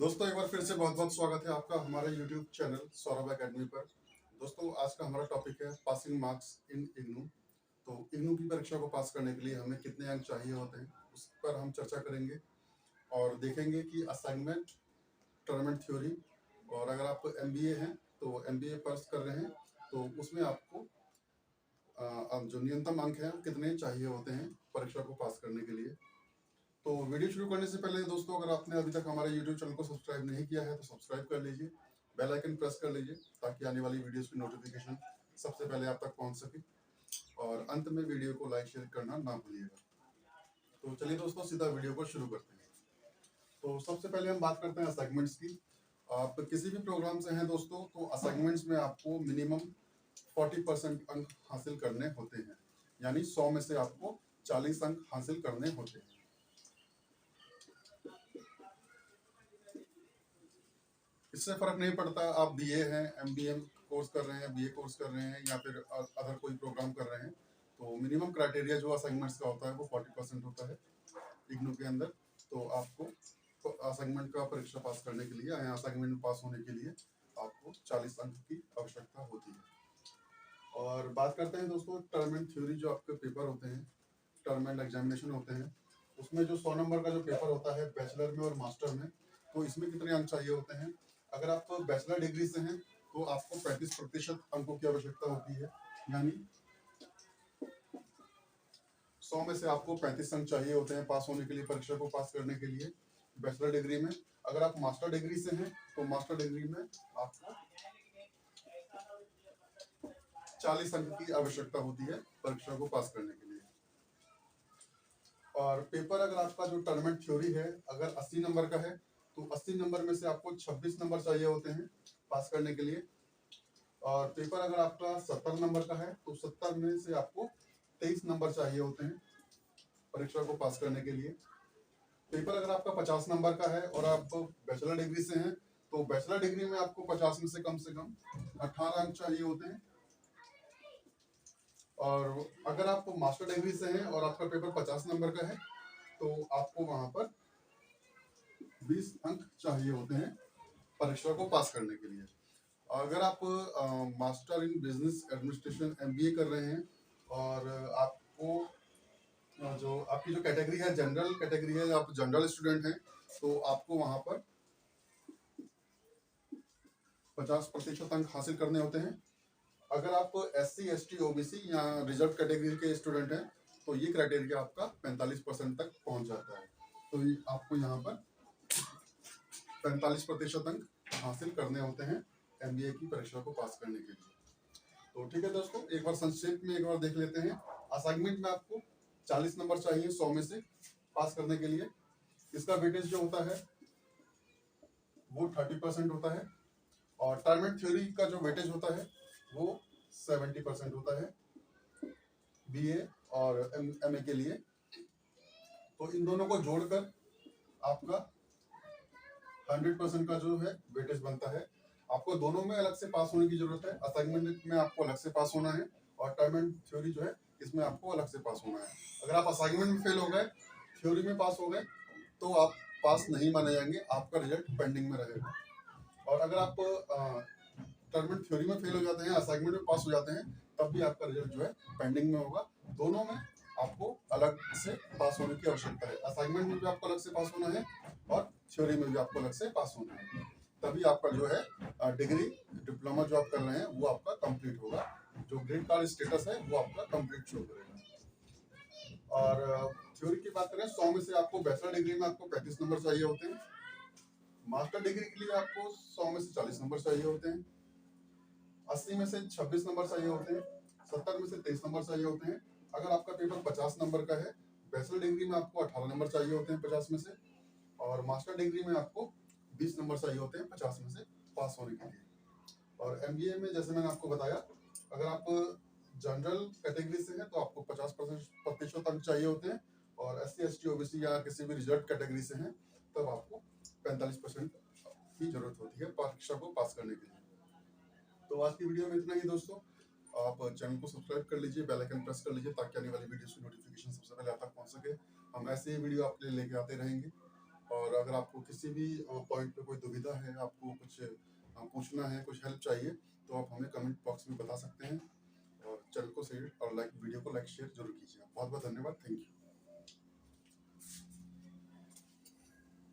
दोस्तों एक बार फिर से बहुत बहुत स्वागत है आपका हमारे YouTube चैनल सौरभ एकेडमी पर। दोस्तों आज का हमारा टॉपिक है पासिंग मार्क्स इन इग्नू। तो इग्नू की परीक्षा को पास करने के लिए हमें कितने अंक चाहिए होते हैं उस पर हम चर्चा करेंगे और देखेंगे कि असाइनमेंट, टर्म एंड थ्योरी और अगर आप MBA हैं तो MBA पास कर रहे हैं तो उसमें आपको जो न्यूनतम अंक हैं कितने चाहिए होते हैं परीक्षा को पास करने के लिए। तो वीडियो शुरू करने से पहले दोस्तों अगर आपने अभी तक हमारे YouTube चैनल को सब्सक्राइब नहीं किया है तो सब्सक्राइब कर लीजिए, बेल आइकन प्रेस कर लीजिए ताकि आने वाली वीडियोस की नोटिफिकेशन सबसे पहले आप तक पहुंच सके और अंत में वीडियो को लाइक शेयर करना ना भूलिएगा। तो चलिए दोस्तों सीधा वीडियो को शुरू करते हैं। तो सबसे पहले हम बात करते हैं असाइनमेंट्स की। आप किसी भी प्रोग्राम से हैं दोस्तों तो असाइनमेंट्स में आपको मिनिमम 40% अंक हासिल करने होते हैं, यानी 100 में से आपको 40 अंक हासिल करने होते हैं। इससे फर्क नहीं पड़ता आप BA हैं, MBA कोर्स कर रहे हैं, BA कोर्स कर रहे हैं या फिर अदर कोई प्रोग्राम कर रहे हैं। तो मिनिमम क्राइटेरिया जो असाइनमेंट्स का होता है वो 40% होता है इग्नू के अंदर। तो आपको असाइनमेंट का परीक्षा पास करने के लिए या असाइनमेंट में पास होने के लिए आपको 40 अंक की आवश्यकता होती है। और बात करते हैं दोस्तों टर्म एंड थ्योरी जो आपके पेपर होते हैं, टर्म एंड एग्जामिनेशन होते हैं, उसमें जो 100 नंबर का जो पेपर होता है बैचलर में और मास्टर में, तो इसमें कितने अंक चाहिए होते हैं। अगर आप बैचलर डिग्री से हैं तो आपको 35% अंकों की आवश्यकता होती है, यानी 100 में से आपको 35 अंक चाहिए होते हैं पास होने के लिए, परीक्षा को पास करने के लिए बैचलर डिग्री में। अगर आप मास्टर डिग्री से हैं तो मास्टर डिग्री में आपको 40 अंक की आवश्यकता होती है परीक्षा को पास करने के लिए। और पेपर अगर आपका जो टर्म एंड थ्योरी है अगर 80 नंबर का है तो 80 नंबर में से आपको 26 नंबर चाहिए होते हैं पास करने के लिए। और पेपर अगर आपका 70 नंबर का है तो 70 में से आपको 23 नंबर चाहिए होते हैं परीक्षा को पास करने के लिए। पेपर अगर आपका 50 नंबर का है और आप बैचलर डिग्री से हैं तो बैचलर डिग्री में आपको 50 में से कम 18 अंक चाहिए होते हैं। और अगर आप मास्टर डिग्री से हैं और आपका पेपर 50 नंबर का है तो आपको वहां पर 20 अंक चाहिए होते हैं परीक्षा को पास करने के लिए। अगर आप master in business administration MBA कर रहे हैं और आपको जो आपकी जो कैटेगरी है जनरल कैटेगरी है, आप जनरल स्टूडेंट हैं तो आपको वहां पर 50% अंक हासिल करने होते हैं। अगर आप SC ST OBC या रिजर्व कैटेगरी के स्टूडेंट हैं तो ये क्राइटेरिया आपका 45% तक पहुंच जाता है। तो आपको यहाँ पर 45% अंक हासिल करने होते हैं MBA की परीक्षा को पास करने के लिए। तो ठीक है दोस्तों, एक बार संक्षेप में एक बार देख लेते हैं। असाइनमेंट में आपको 40 नंबर चाहिए 100 में से पास करने के लिए। इसका वेटेज जो होता है वो 30% होता है और टर्म एंड थ्योरी का जो वेटेज होता है वो 70% होता है BA और MA के लिए। तो इन दोनों को जोड़कर आपका 100% का जो है वेटेज बनता है। आपको दोनों में अलग से पास होने की जरूरत है। असाइनमेंट में आपको अलग से पास होना है और टर्म एंड थ्योरी जो है इसमें आपको अलग से पास होना है। अगर आप असाइनमेंट में फेल हो गए, थ्योरी में पास हो गए तो आप पास नहीं माने जाएंगे, आपका रिजल्ट पेंडिंग में रहेगा। और अगर आप टर्म एंड थ्योरी में फेल हो जाते हैं, असाइनमेंट में पास हो जाते हैं, तब भी आपका रिजल्ट जो है पेंडिंग में होगा। दोनों में आपको अलग से पास होने की आवश्यकता है। असाइनमेंट में भी आपको अलग से पास होना है और थ्योरी में भी आपको अलग से पास होना है, तभी आपका जो है डिग्री डिप्लोमा जो आप कर रहे हैं वो आपका कंप्लीट होगा। जो ग्रीन कार्ड स्टेटस है वो आपका कंप्लीट शो करेगा। और थ्योरी की बात करें 100 में से आपको बैचलर डिग्री में आपको 35 नंबर चाहिए होते हैं, मास्टर डिग्री के लिए आपको 100 में से 40 नंबर चाहिए होते हैं, 80 में से 26 नंबर चाहिए होते हैं, 70 में से 23 नंबर चाहिए होते हैं। अगर आपका पेपर 50 नंबर का है, बैचलर डिग्री में आपको 18 नंबर चाहिए होते हैं 50 में से, और मास्टर डिग्री में आपको 20 नंबर चाहिए होते हैं 50 में से पास होने के लिए। और MBA में जैसे मैंने आपको बताया, अगर आप जनरल कैटेगरी से हैं तो आपको 50% अंक चाहिए होते हैं, और SC ST OBC या किसी भी रिजर्व कैटेगरी से हैं तब आपको 45% की जरूरत होती है परीक्षा को पास करने के लिए। तो आज की वीडियो में इतना ही दोस्तों। आप चैनल को सब्सक्राइब कर लीजिए, बेल आइकन प्रेस कर लीजिए ताकि आने वाली वीडियोस की नोटिफिकेशन सबसे पहले आप तक पहुंच सके। हम ऐसे ही वीडियो आपके लिए लेके आते रहेंगे। और अगर आपको किसी भी पॉइंट पे कोई दुविधा है, आपको कुछ पूछना है, कुछ हेल्प चाहिए, तो आप हमें कमेंट बॉक्स में बता सकते हैं। और चैनल को शेयर और वीडियो को लाइक शेयर जरूर कीजिए। बहुत बहुत धन्यवाद। Thank you.